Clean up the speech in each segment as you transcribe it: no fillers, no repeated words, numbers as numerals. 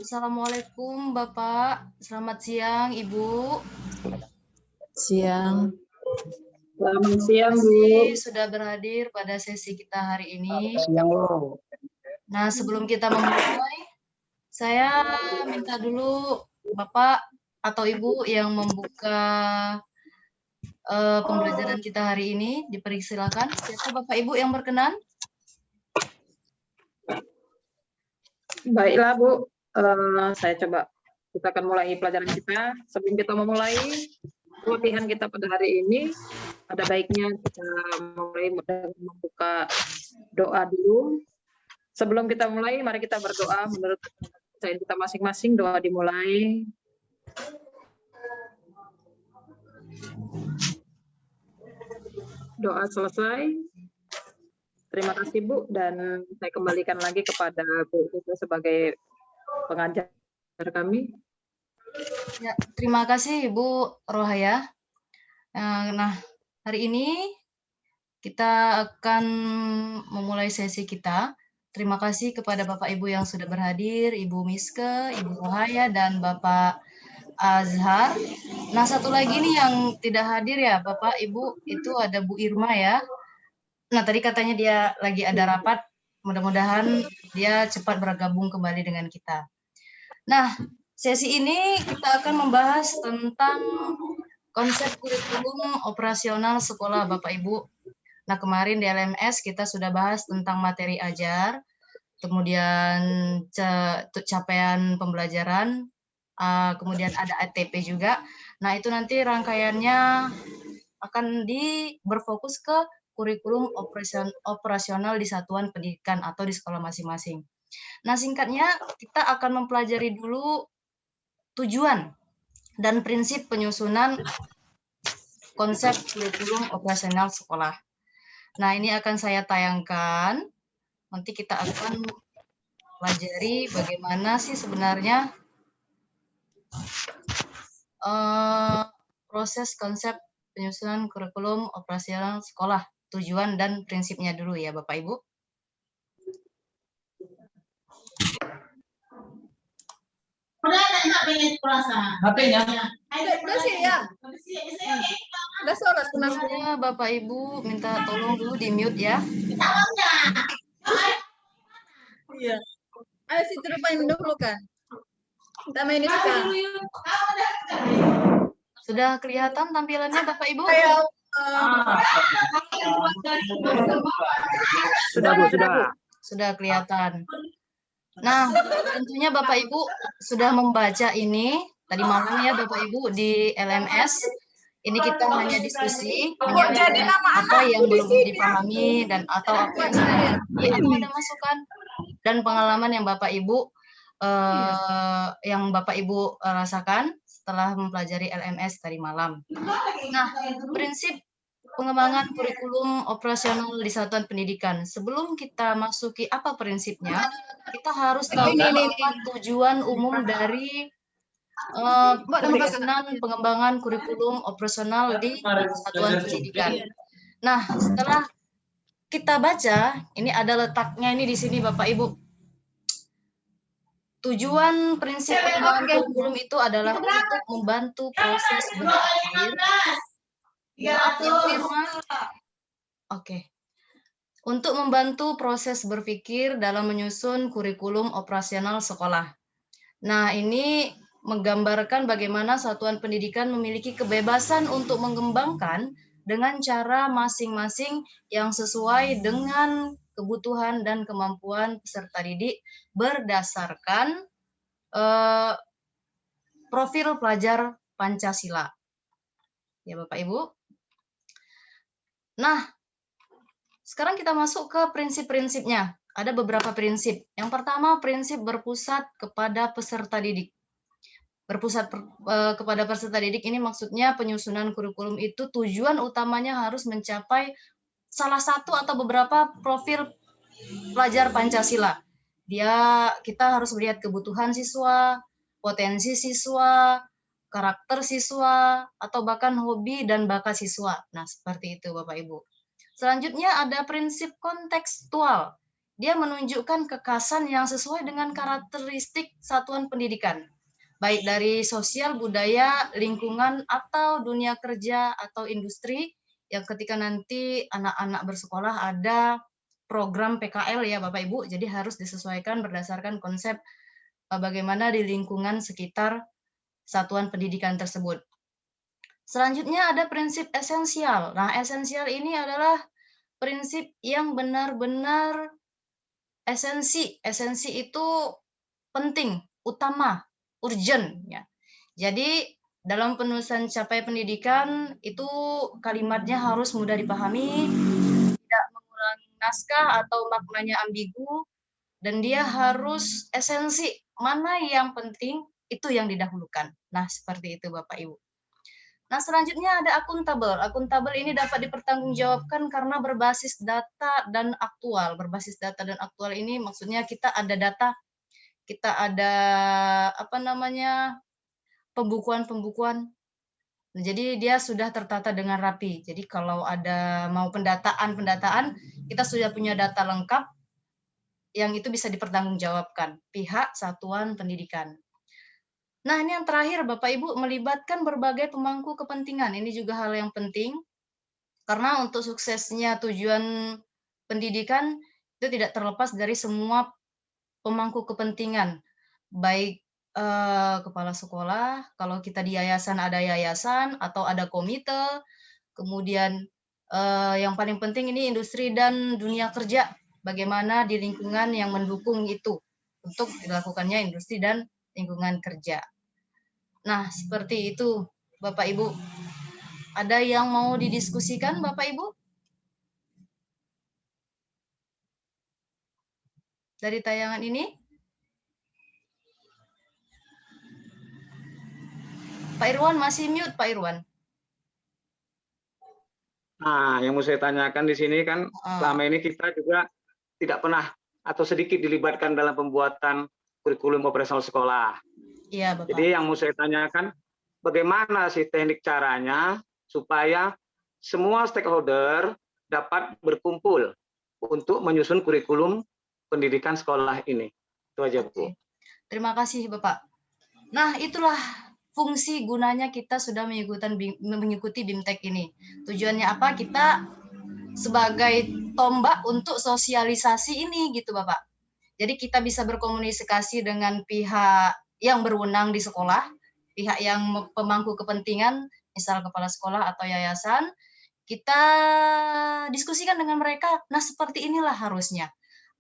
Assalamualaikum Bapak, selamat siang Ibu. Siang. Selamat siang, Bu. Terima kasih sudah berhadir pada sesi kita hari ini. Siang, Bu. Nah, sebelum kita memulai, saya minta dulu Bapak atau Ibu yang membuka pembelajaran kita hari ini, dipersilakan. Siapa Bapak Ibu yang berkenan? Baiklah, Bu. Saya coba. Kita akan mulai pelajaran kita. Sebelum kita memulai latihan kita pada hari ini, ada baiknya kita mulai dengan membuka doa dulu. Sebelum kita mulai, mari kita berdoa menurut kepercayaan kita masing-masing. Doa dimulai. Doa selesai. Terima kasih, Bu, dan saya kembalikan lagi kepada Bu Ida sebagai pengajar kami. Ya, terima kasih Ibu Rohaya. Nah, hari ini kita akan memulai sesi kita. Terima kasih kepada Bapak Ibu yang sudah berhadir, Ibu Miske, Ibu Rohaya, dan Bapak Azhar. Nah, satu lagi nih yang tidak hadir ya, Bapak Ibu, itu ada Bu Irma ya. Nah, tadi katanya dia lagi ada rapat, mudah-mudahan dia cepat bergabung kembali dengan kita. Nah, sesi ini kita akan membahas tentang konsep kurikulum operasional sekolah Bapak Ibu. Nah, kemarin di LMS kita sudah bahas tentang materi ajar, kemudian capaian pembelajaran, kemudian ada ATP juga. Nah, itu nanti rangkaiannya akan berfokus ke kurikulum operasional di satuan pendidikan atau di sekolah masing-masing. Nah, singkatnya kita akan mempelajari dulu tujuan dan prinsip penyusunan konsep kurikulum operasional sekolah. Nah, ini akan saya tayangkan. Nanti kita akan pelajari bagaimana sih sebenarnya proses konsep penyusunan kurikulum operasional sekolah, tujuan dan prinsipnya dulu ya Bapak Ibu. HP-nya. Udah sholat kenapa Bapak Ibu minta tolong dulu di mute ya. Iya. Ayo si terpain dulu kan. Kita main ini kan. Sudah kelihatan tampilannya Bapak Ibu? Sudah kelihatan. Nah, tentunya Bapak Ibu sudah membaca ini tadi malam ya Bapak Ibu di LMS. Ini kita hanya diskusi menyampaikan apa yang belum dipahami dan atau apa yang sudah ada masukan dan pengalaman yang Bapak Ibu rasakan setelah mempelajari LMS tadi malam. Nah, prinsip pengembangan kurikulum operasional di satuan pendidikan. Sebelum kita masuki apa prinsipnya, kita harus tahu apa tujuan umum dari penyusunan pengembangan kurikulum operasional di satuan pendidikan. Nah, setelah kita baca, ini ada letaknya ini di sini Bapak Ibu. Tujuan prinsip pengembangan kurikulum itu adalah untuk membantu proses berpikir. Untuk membantu proses berpikir dalam menyusun kurikulum operasional sekolah. Nah, ini menggambarkan bagaimana satuan pendidikan memiliki kebebasan untuk mengembangkan dengan cara masing-masing yang sesuai dengan kebutuhan dan kemampuan peserta didik berdasarkan profil pelajar Pancasila. Ya Bapak Ibu. Nah, sekarang kita masuk ke prinsip-prinsipnya. Ada beberapa prinsip. Yang pertama, prinsip berpusat kepada peserta didik. Berpusat kepada peserta didik ini maksudnya penyusunan kurikulum itu tujuan utamanya harus mencapai salah satu atau beberapa profil pelajar Pancasila. Kita harus melihat kebutuhan siswa, potensi siswa, karakter siswa, atau bahkan hobi dan bakat siswa. Nah, seperti itu Bapak Ibu. Selanjutnya ada prinsip kontekstual. Dia menunjukkan kekhasan yang sesuai dengan karakteristik satuan pendidikan, baik dari sosial, budaya, lingkungan, atau dunia kerja atau industri, yang ketika nanti anak-anak bersekolah ada program PKL ya Bapak Ibu, jadi harus disesuaikan berdasarkan konsep bagaimana di lingkungan sekitar satuan pendidikan tersebut. Selanjutnya ada prinsip esensial. Nah, esensial ini adalah prinsip yang benar-benar esensi. Esensi itu penting, utama, urgent ya. Jadi dalam penulisan capaian pendidikan itu kalimatnya harus mudah dipahami, tidak mengulangi naskah atau maknanya ambigu, dan dia harus esensi, mana yang penting itu yang didahulukan. Nah, seperti itu Bapak Ibu. Nah, selanjutnya ada akuntabel. Akuntabel ini dapat dipertanggungjawabkan karena berbasis data dan aktual. Berbasis data dan aktual ini maksudnya kita ada data, kita ada pembukuan-pembukuan. Jadi dia sudah tertata dengan rapi. Jadi kalau ada mau pendataan, kita sudah punya data lengkap yang itu bisa dipertanggungjawabkan pihak satuan pendidikan. Nah, ini yang terakhir Bapak Ibu, melibatkan berbagai pemangku kepentingan. Ini juga hal yang penting karena untuk suksesnya tujuan pendidikan itu tidak terlepas dari semua pemangku kepentingan, baik kepala sekolah, kalau kita di yayasan ada yayasan atau ada komite, kemudian yang paling penting ini industri dan dunia kerja, bagaimana di lingkungan yang mendukung itu untuk dilakukannya industri dan lingkungan kerja. Nah, seperti itu Bapak Ibu. Ada yang mau didiskusikan Bapak Ibu? Dari tayangan ini? Pak Irwan masih mute, Pak Irwan. Nah, yang mau saya tanyakan di sini kan selama ini kita juga tidak pernah atau sedikit dilibatkan dalam pembuatan kurikulum operasional sekolah. Iya, Bapak. Jadi yang mau saya tanyakan, bagaimana sih teknik caranya supaya semua stakeholder dapat berkumpul untuk menyusun kurikulum pendidikan sekolah ini? Itu aja, Bu. Terima kasih, Bapak. Nah, itulah fungsi gunanya kita sudah mengikuti BIMTEK ini. Tujuannya apa? Kita sebagai tombak untuk sosialisasi ini gitu Bapak. Jadi kita bisa berkomunikasi dengan pihak yang berwenang di sekolah, pihak yang pemangku kepentingan, misal kepala sekolah atau yayasan, kita diskusikan dengan mereka. Nah, seperti inilah harusnya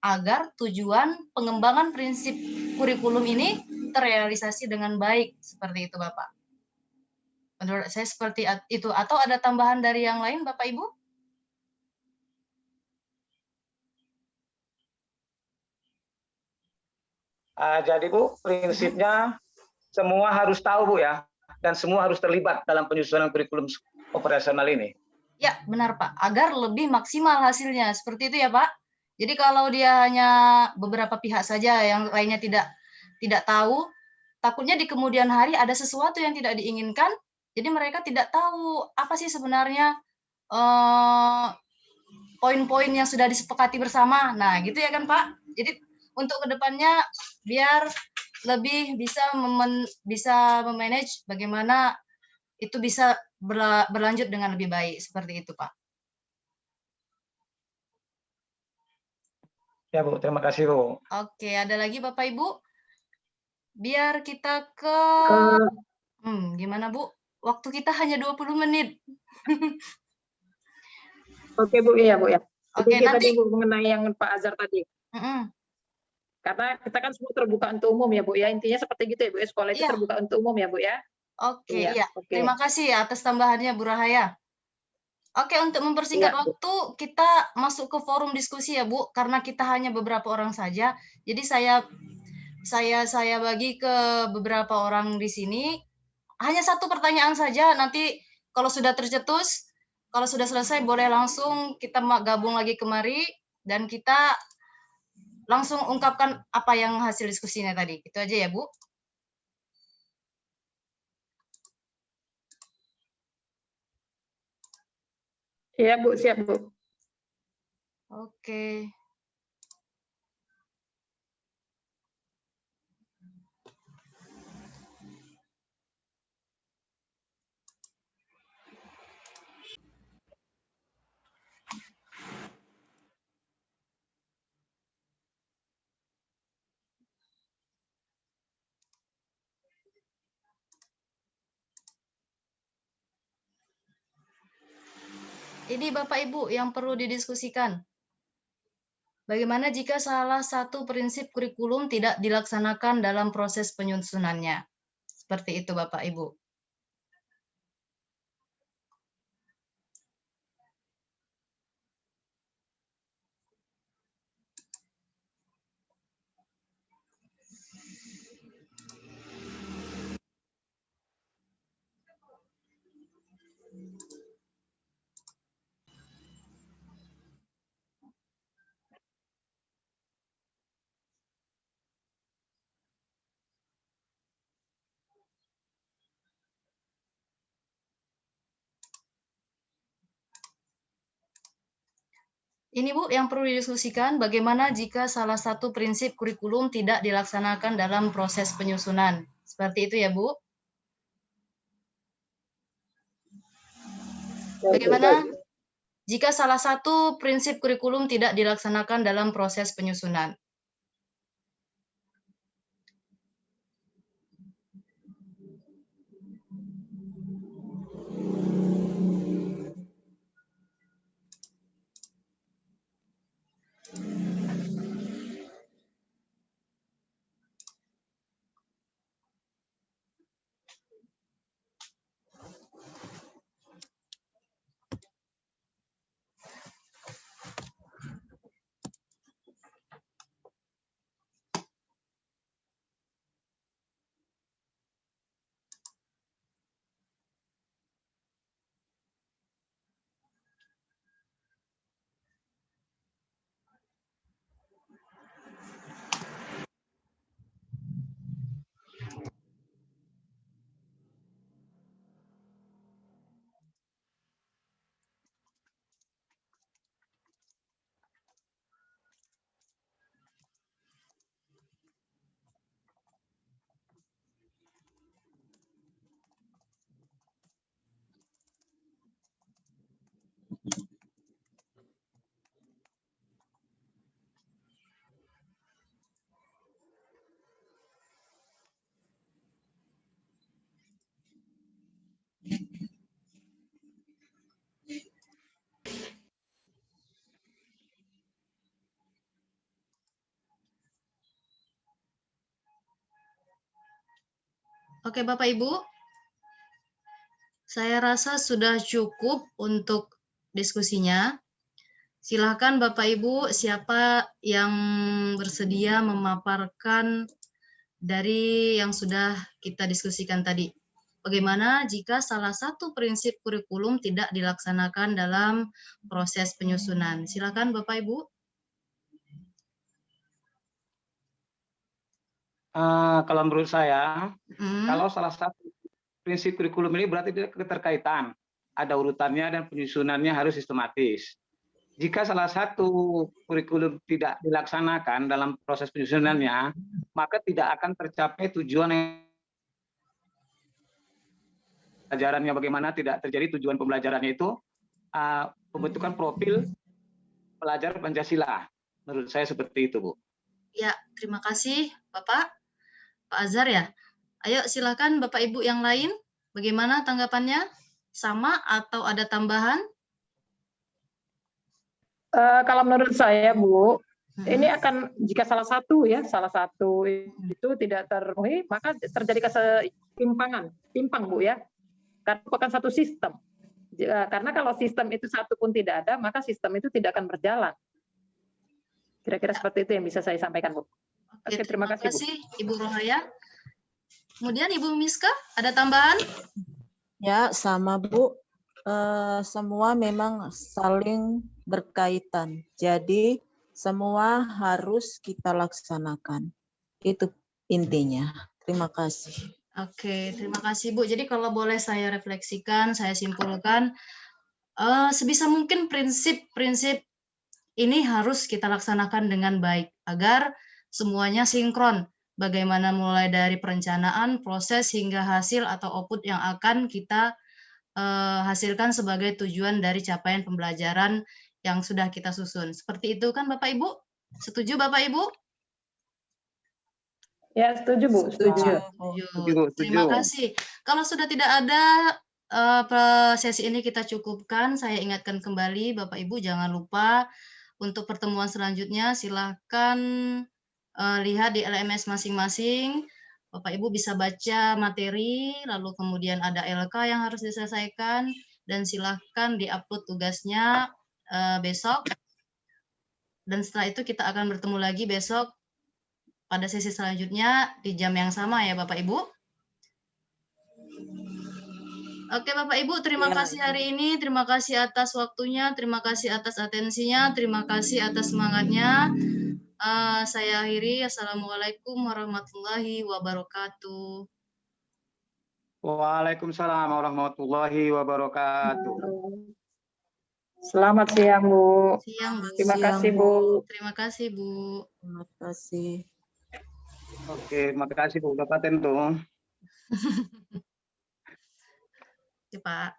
agar tujuan pengembangan prinsip kurikulum ini terrealisasi dengan baik, seperti itu Bapak. Menurut saya seperti itu. Atau ada tambahan dari yang lain Bapak Ibu? Jadi Bu, prinsipnya semua harus tahu Bu ya, dan semua harus terlibat dalam penyusunan kurikulum operasional ini. Ya, benar Pak. Agar lebih maksimal hasilnya. Seperti itu ya Pak. Jadi kalau dia hanya beberapa pihak saja yang lainnya tidak tahu, takutnya di kemudian hari ada sesuatu yang tidak diinginkan, jadi mereka tidak tahu apa sih sebenarnya poin-poin yang sudah disepakati bersama. Nah, gitu ya kan Pak. Jadi untuk kedepannya biar lebih bisa memanage bagaimana itu bisa berlanjut dengan lebih baik, seperti itu Pak. Ya Bu, terima kasih Bu. Oke, ada lagi Bapak Ibu? Biar kita gimana Bu? Waktu kita hanya 20 menit. Oke Bu, iya Bu ya. Oke, Sedikit nanti. tadi Bu mengenai yang Pak Azhar tadi. Mm-mm. Karena kita kan semua terbuka untuk umum ya Bu ya. Intinya seperti gitu ya Bu ya. Sekolah itu Iya, terbuka untuk umum ya Bu ya. oke, Iya, iya. oke. Terima kasih ya atas tambahannya Bu Rahaya. Oke, untuk mempersingkat Iya Bu. waktu, kita masuk ke forum diskusi ya Bu, karena kita hanya beberapa orang saja. Jadi saya bagi ke beberapa orang di sini. Hanya satu pertanyaan saja. Nanti kalau sudah tercetus, kalau sudah selesai boleh langsung kita gabung lagi kemari dan kita langsung ungkapkan apa yang hasil diskusinya tadi. Itu aja ya Bu. Iya Bu, siap Bu. Oke. Ini Bapak Ibu yang perlu didiskusikan. Bagaimana jika salah satu prinsip kurikulum tidak dilaksanakan dalam proses penyusunannya? Seperti itu Bapak Ibu. Ini Bu yang perlu didiskusikan, bagaimana jika salah satu prinsip kurikulum tidak dilaksanakan dalam proses penyusunan. Seperti itu ya Bu. Bagaimana jika salah satu prinsip kurikulum tidak dilaksanakan dalam proses penyusunan? Oke Bapak Ibu, saya rasa sudah cukup untuk diskusinya. Silakan Bapak Ibu, siapa yang bersedia memaparkan dari yang sudah kita diskusikan tadi. Bagaimana jika salah satu prinsip kurikulum tidak dilaksanakan dalam proses penyusunan? Silakan Bapak Ibu. Kalau menurut saya, kalau salah satu prinsip kurikulum ini berarti tidak keterkaitan. Ada urutannya dan penyusunannya harus sistematis. Jika salah satu kurikulum tidak dilaksanakan dalam proses penyusunannya, maka tidak akan tercapai tujuan yang pembelajarannya bagaimana, tidak terjadi tujuan pembelajarannya itu pembentukan profil pelajar Pancasila. Menurut saya seperti itu, Bu. Ya, terima kasih Bapak. Pak Azhar ya. Ayo silakan Bapak Ibu yang lain. Bagaimana tanggapannya? Sama atau ada tambahan? Kalau menurut saya, Bu, ini akan jika salah satu itu tidak terpenuhi, maka terjadi timpang, Bu ya. Karena bukan satu sistem. Karena kalau sistem itu satu pun tidak ada, maka sistem itu tidak akan berjalan. Kira-kira seperti itu yang bisa saya sampaikan, Bu. Oke, terima kasih, Bu. Ibu Rohaya. Kemudian Ibu Miska, ada tambahan? Ya, sama Bu. Semua memang saling berkaitan. Jadi semua harus kita laksanakan. Itu intinya. Terima kasih. Oke, terima kasih Bu. Jadi kalau boleh saya refleksikan, saya simpulkan, sebisa mungkin prinsip-prinsip ini harus kita laksanakan dengan baik agar semuanya sinkron. Bagaimana mulai dari perencanaan, proses hingga hasil atau output yang akan kita hasilkan sebagai tujuan dari capaian pembelajaran yang sudah kita susun. Seperti itu kan Bapak Ibu? Setuju Bapak Ibu? Ya, setuju, Bu. Setuju. Terima kasih. Kalau sudah tidak ada sesi ini kita cukupkan. Saya ingatkan kembali Bapak Ibu jangan lupa untuk pertemuan selanjutnya silahkan lihat di LMS masing-masing. Bapak Ibu bisa baca materi, lalu kemudian ada LK yang harus diselesaikan, dan silahkan diupload tugasnya besok. Dan setelah itu kita akan bertemu lagi besok pada sesi selanjutnya di jam yang sama ya Bapak Ibu. Oke Bapak Ibu, terima kasih hari ini, terima kasih atas waktunya, terima kasih atas atensinya, terima kasih atas semangatnya. Saya akhiri, Assalamualaikum warahmatullahi wabarakatuh. Waalaikumsalam warahmatullahi wabarakatuh. Selamat siang, Bu. Siang, Bu. Terima kasih, Bu. Terima kasih, Bu. Terima kasih. Oke, terima kasih Bu. Udah paten tuh. Oke, Pak.